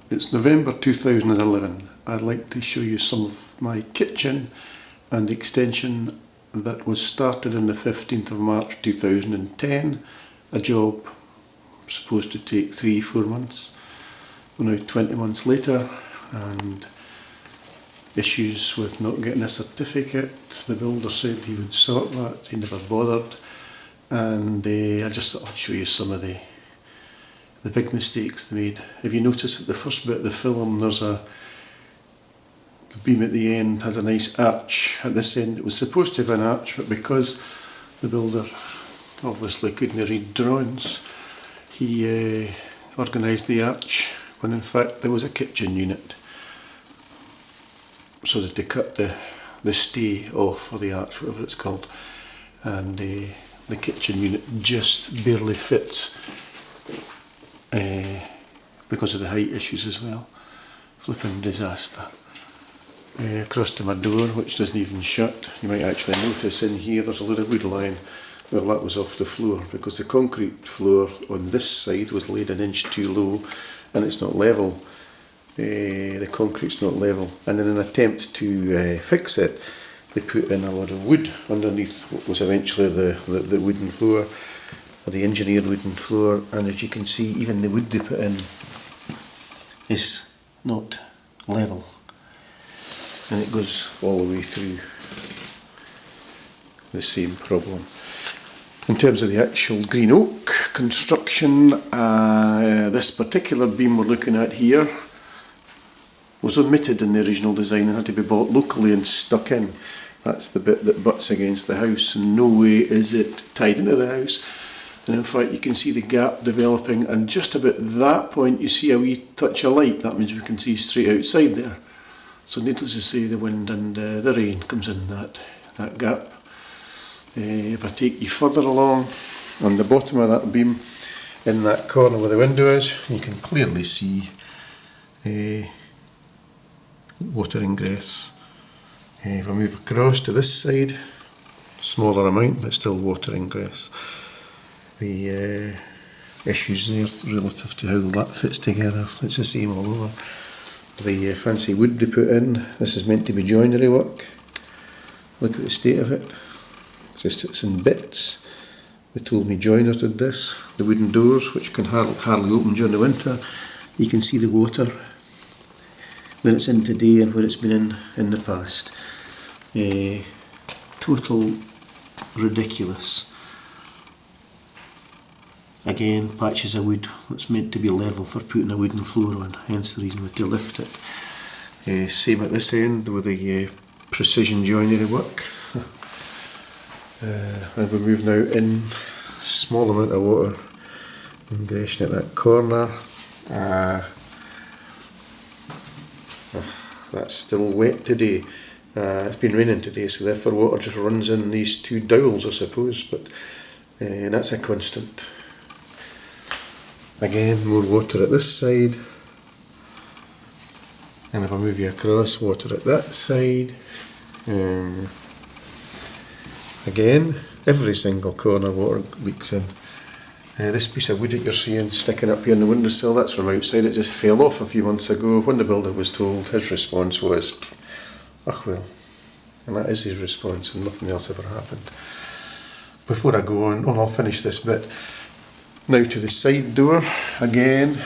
It's November 2011. I'd like to show you some of my kitchen and extension that was started on the 15th of March 2010. A job supposed to take 3-4 months. We're now 20 months later and issues with not getting a certificate. The builder said he would sort that, he never bothered, and I just thought I'd show you some of the big mistakes they made. If you notice at the first bit of the film, there's the beam at the end has a nice arch at this end. It was supposed to have an arch, but because the builder obviously couldn't read drawings, he organised the arch when in fact there was a kitchen unit, so that they cut the stay off, or the arch, whatever it's called, and the kitchen unit just barely fits because of the height issues as well. Flipping disaster. Across to my door, which doesn't even shut. You might actually notice in here there's a little wood line. Well, that was off the floor because the concrete floor on this side was laid an inch too low and it's not level. The concrete's not level, and in an attempt to fix it, they put in a lot of wood underneath what was eventually the wooden floor, or the engineered wooden floor, and as you can see, even the wood they put in is not level, and it goes all the way through the same problem. In terms of the actual green oak construction, this particular beam we're looking at here was omitted in the original design and had to be bought locally and stuck in. That's the bit that butts against the house, and no way is it tied into the house. And in fact you can see the gap developing, and just about that point you see a wee touch of light. That means we can see straight outside there. So needless to say, the wind and the rain comes in that gap. If I take you further along, on the bottom of that beam, in that corner where the window is, you can clearly see water ingress. If I move across to this side, smaller amount but still water ingress. The issues there relative to how that fits together, it's the same all over. The fancy wood they put in, this is meant to be joinery work. Look at the state of it. It's in bits. They told me joiners did this. The wooden doors, which can hardly open during the winter, you can see the water where it's in today and where it's been in the past. Total ridiculous. Again, patches of wood that's meant to be level for putting a wooden floor on, hence the reason we had to lift it. Same at this end with the precision joinery work. And we move now in, small amount of water ingression at that corner. That's still wet today. It's been raining today, so therefore water just runs in these two dowels, I suppose, but that's a constant. Again, more water at this side, and if I move you across, water at that side. Again, every single corner water leaks in. This piece of wood that you're seeing sticking up here in the windowsill, that's from outside. It just fell off a few months ago. When the builder was told, his response was, "Ugh well," and that is his response, and nothing else ever happened. Before I go on, I'll finish this bit. Now to the side door, again,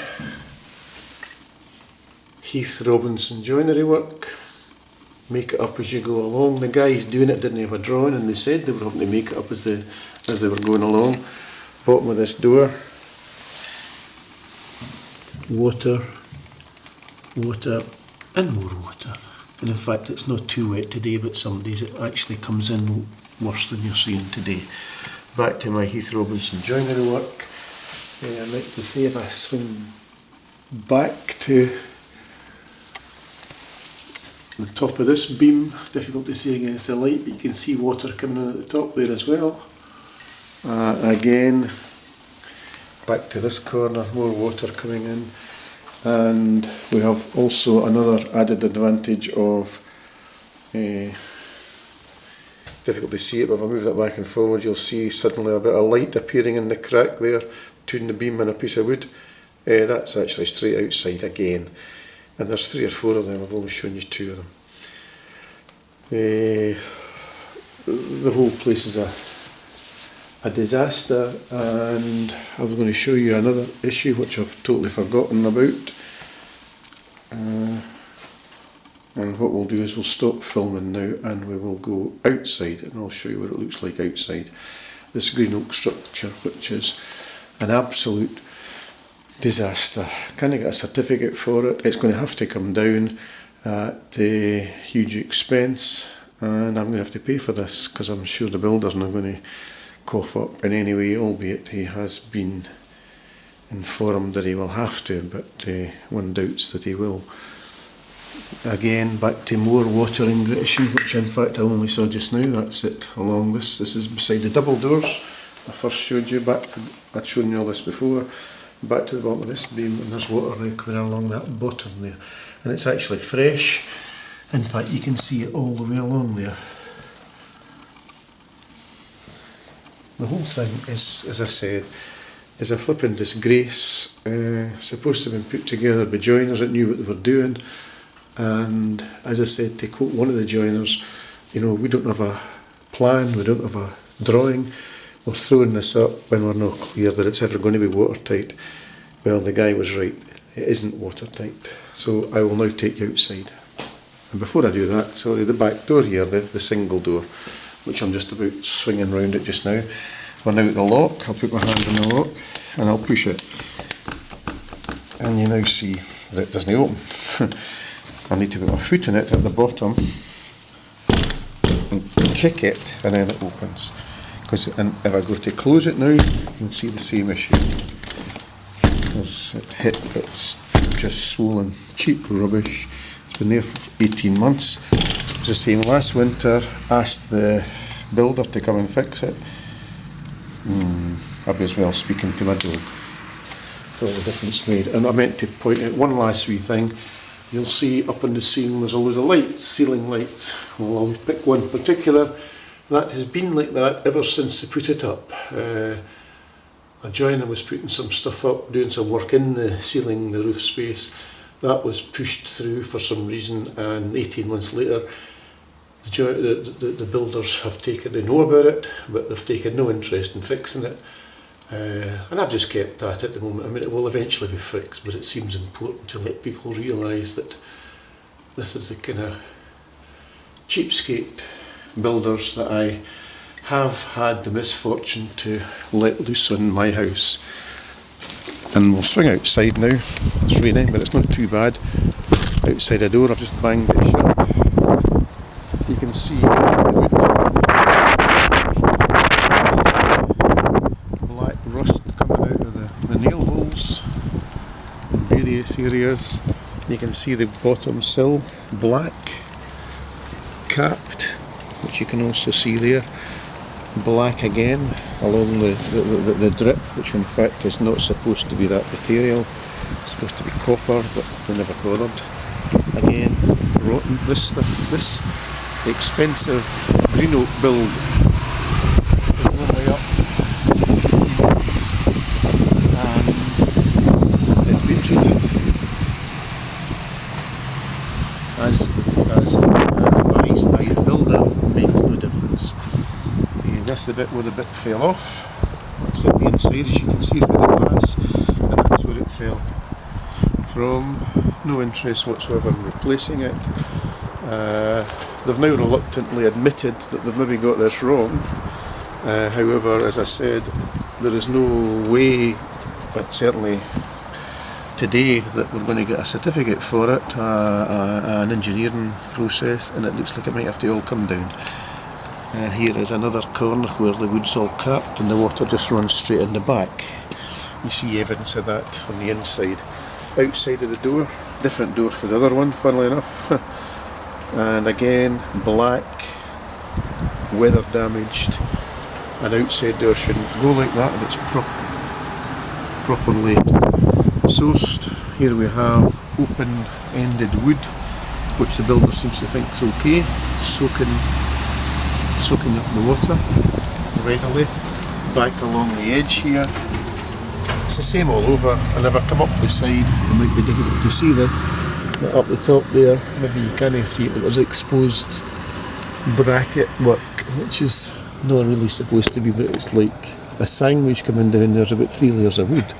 Heath Robinson joinery work. Make it up as you go along. The guys doing it didn't have a drawing, and they said they were having to make it up as they were going along. Bottom of this door, water, water and more water. And in fact it's not too wet today, but some days it actually comes in worse than you're seeing today. Back to my Heath Robinson joinery work. I'd like to say, if I swing back to the top of this beam, difficult to see against the light, but you can see water coming in at the top there as well. Again, back to this corner, more water coming in, and we have also another added advantage of, difficult to see it, but if I move that back and forward, you'll see suddenly a bit of light appearing in the crack there between the beam and a piece of wood. That's actually straight outside again, and there's 3 or 4 of them. I've only shown you 2 of them. The whole place is a disaster, and I was going to show you another issue which I've totally forgotten about. And what we'll do is we'll stop filming now and we will go outside, and I'll show you what it looks like outside this green oak structure, which is an absolute disaster. Can't get a certificate for it. It's going to have to come down at a huge expense, and I'm going to have to pay for this because I'm sure the builder's not going to cough up in any way, albeit he has been informed that he will have to, but one doubts that he will. Again, back to more water ingression, which in fact I only saw just now. That's it along this. This is beside the double doors I first showed you. I'd shown you all this before. Back to the bottom of this beam, and there's water now coming along that bottom there, and it's actually fresh. In fact, you can see it all the way along there. The whole thing is, as I said, is a flipping disgrace. Supposed to have been put together by joiners that knew what they were doing. And as I said, to quote one of the joiners, you know, we don't have a plan, we don't have a drawing, we're throwing this up when we're not clear that it's ever going to be watertight. Well, the guy was right, it isn't watertight. So I will now take you outside. And before I do that, sorry, the back door here, the single door, which I'm just about swinging round it just now. We're now at the lock. I'll put my hand on the lock and I'll push it. And you now see that it doesn't open. I need to put my foot in it at the bottom and kick it, and then it opens. Because if I go to close it now, you can see the same issue. There's it hit, it's just swollen, cheap rubbish. It's been there for 18 months. It was the same last winter. Asked the builder to come and fix it. I was well speaking to my dog for all the difference made. And I meant to point out one last wee thing. You'll see up on the ceiling there's a load of lights, ceiling lights. Well, I'll pick one particular. That has been like that ever since they put it up. A joiner was putting some stuff up, doing some work in the ceiling, the roof space. That was pushed through for some reason, and 18 months later the builders have taken, they know about it, but they've taken no interest in fixing it. And I've just kept that at the moment. I mean, it will eventually be fixed, but it seems important to let people realise that this is the kind of cheapskate builders that I have had the misfortune to let loose on my house. And we'll swing outside now. It's raining, but it's not too bad. Outside the door, I've just banged it shut. You can see the wood. Black rust coming out of the nail holes in various areas. You can see the bottom sill, black, capped, which you can also see there. Black again along the drip, which in fact is not supposed to be that material. It's supposed to be copper, but they never bothered. Again, rotten. This stuff, this expensive green oak build is only up and it's been treated as advised by the builder. Makes no difference. That's the bit where the bit fell off. That's at the inside, as you can see through the glass, and that's where it fell from. No interest whatsoever in replacing it. They've now reluctantly admitted that they've maybe got this wrong. However, as I said, there is no way, but certainly today, that we're going to get a certificate for it, an engineering process, and it looks like it might have to all come down. Here is another corner where the wood's all capped and the water just runs straight in the back. You see evidence of that on the inside. Outside of the door, different door for the other one, funnily enough. And again, black, weather damaged. An outside door shouldn't go like that if it's properly sourced. Here we have open-ended wood, which the builder seems to think is okay, soaking up the water readily. Back along the edge here, it's the same all over. And if I come up the side, it might be difficult to see this, but up the top there, maybe you can't see it, but there's exposed bracket work, which is not really supposed to be, but it's like a sandwich coming down. There's about 3 layers of wood,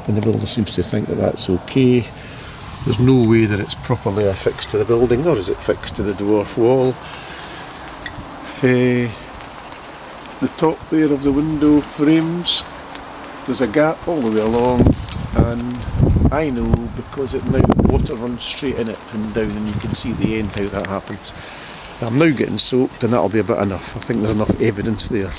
and the builder seems to think that that's okay. There's no way that it's properly affixed to the building, nor is it fixed to the dwarf wall. The top there of the window frames, there's a gap all the way along, and I know because it now water runs straight in it and down, and you can see the end how that happens. I'm now getting soaked, and that'll be about enough. I think there's enough evidence there.